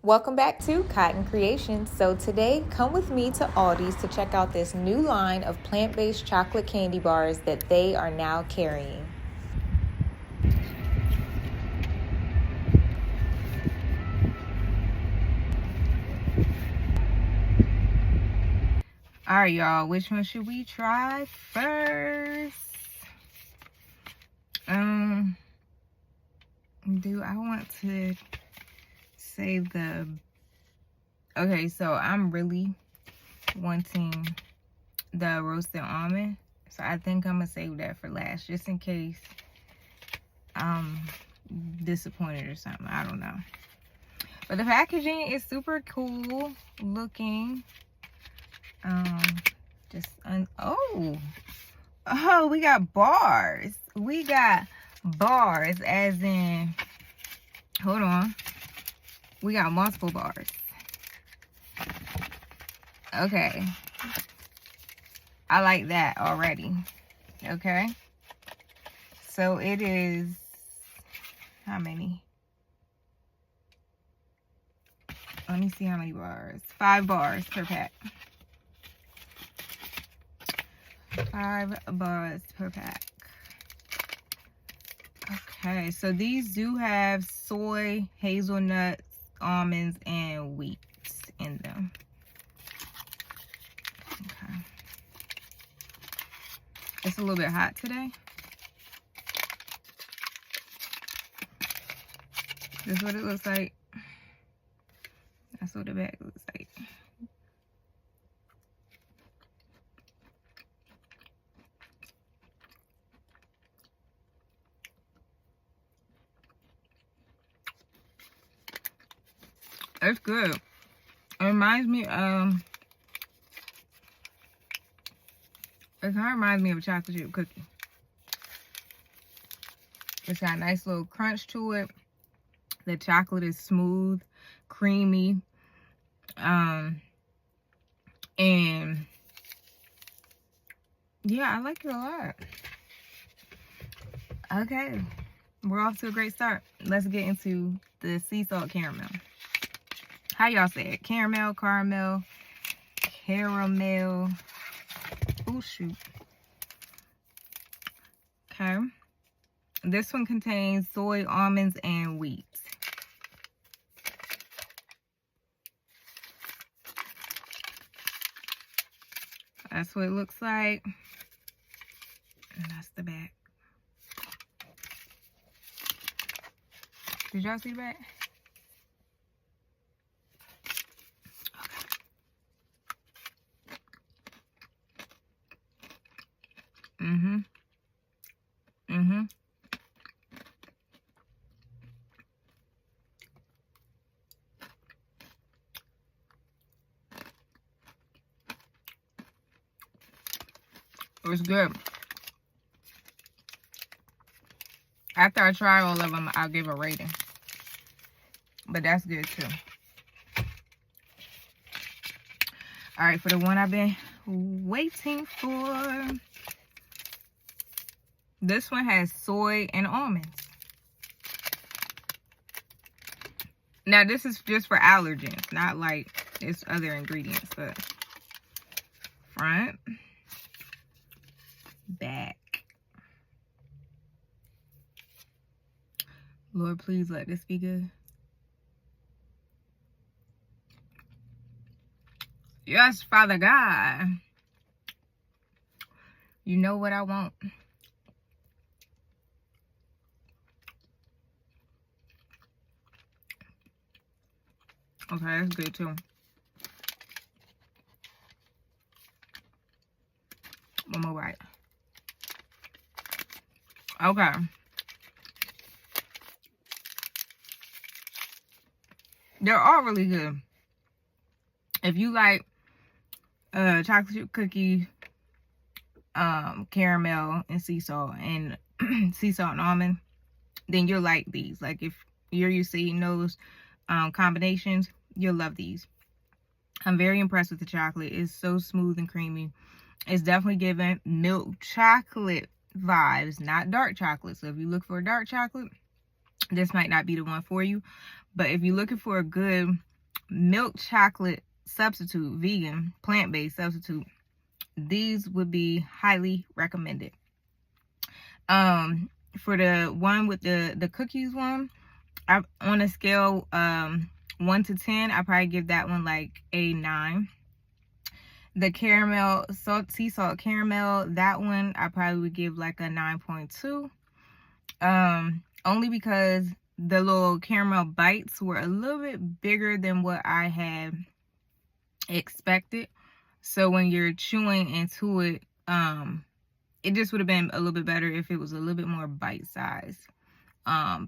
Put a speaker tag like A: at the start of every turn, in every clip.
A: Welcome back to Cotton Creations. So today, come with me to Aldi's to check out this new line of plant-based chocolate candy bars that they are now carrying. All right, y'all, which one should we try first? Do I want to save the... Okay, so I'm really wanting the roasted almond. So I think I'm gonna save that for last, just in case I'm disappointed or something. I don't know. But the packaging is super cool looking. Oh, we got bars. We got bars as in, hold on. We got multiple bars. Okay. I like that already. Okay. So it is, how many? Let me see how many bars. 5 bars per pack. 5 bars per pack. Okay, so these do have soy, hazelnuts, almonds, and wheat in them. Okay. It's a little bit hot today. This is what it looks like. That's what the bag looks like. It's good. It reminds me of, it kind of reminds me of a chocolate chip cookie. It's got a nice little crunch to it. The chocolate is smooth, creamy, and yeah, I like it a lot. Okay, we're off to a great start. Let's get into the sea salt caramel. How y'all say it? Caramel, caramel, caramel. Oh, shoot. Okay. This one contains soy, almonds, and wheat. That's what it looks like. And that's the back. Did y'all see the back? It's good. After I try all of them, I'll give a rating. But that's good too. All right, for the one I've been waiting for. This one has soy and almonds. Now, this is just for allergens, not like it's other ingredients, but front, back. Lord, please let this be good. Yes, Father God. You know what I want. Okay, that's good too. One more bite. Okay. They're all really good. If you like chocolate chip cookie, caramel, and sea salt, and sea salt and almond, then you'll like these. Like if you're used to eating those combinations, you'll love these. I'm very impressed with the chocolate. It's so smooth and creamy. It's definitely giving milk chocolate vibes, not dark chocolate. So if you look for a dark chocolate, this might not be the one for you. But if you're looking for a good milk chocolate substitute, vegan, plant-based substitute, these would be highly recommended. For the one with the cookies one, I on a scale 1 to 10, I probably give that one like a 9. The caramel, sea salt caramel, that one I probably would give like a 9.2. Only because the little caramel bites were a little bit bigger than what I had expected. So when you're chewing into it, it just would have been a little bit better if it was a little bit more bite-sized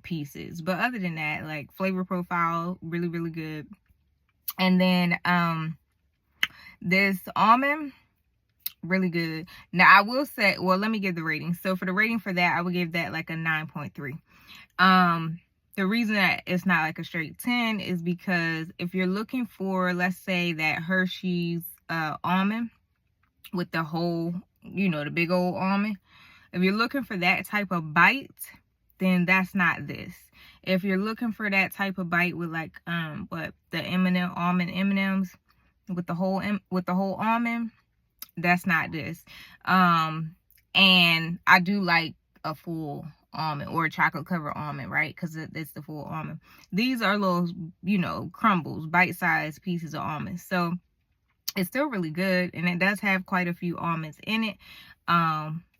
A: pieces. But other than that, like, flavor profile, really, really good. And then this almond, really good. Now I will say, well, let me give the rating. So for the rating for that, I would give that like a 9.3. The reason that it's not like a straight 10 is because if you're looking for, let's say, that Hershey's almond with the whole, you know, the big old almond, if you're looking for that type of bite, then that's not this. If you're looking for that type of bite with like what the M&M almond M&Ms with the whole almond, that's not this. And I do like a full almond or a chocolate covered almond, right? Because it's the full almond. These are little, you know, crumbles, bite-sized pieces of almonds. So it's still really good, and it does have quite a few almonds in it.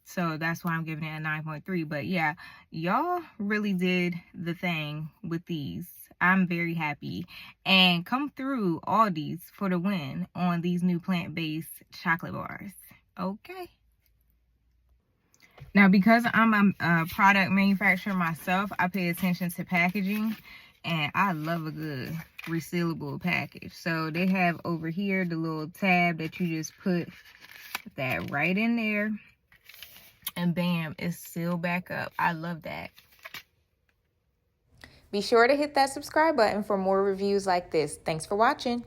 A: So that's why I'm giving it a 9.3. But yeah, y'all really did the thing with these. I'm very happy. And come through Aldi's for the win on these new plant-based chocolate bars. Okay. Now, because I'm a product manufacturer myself, I pay attention to packaging, and I love a good resealable package. So they have over here the little tab that you just put that right in there, and bam, it's sealed back up. I love that.
B: Be sure to hit that subscribe button for more reviews like this. Thanks for watching.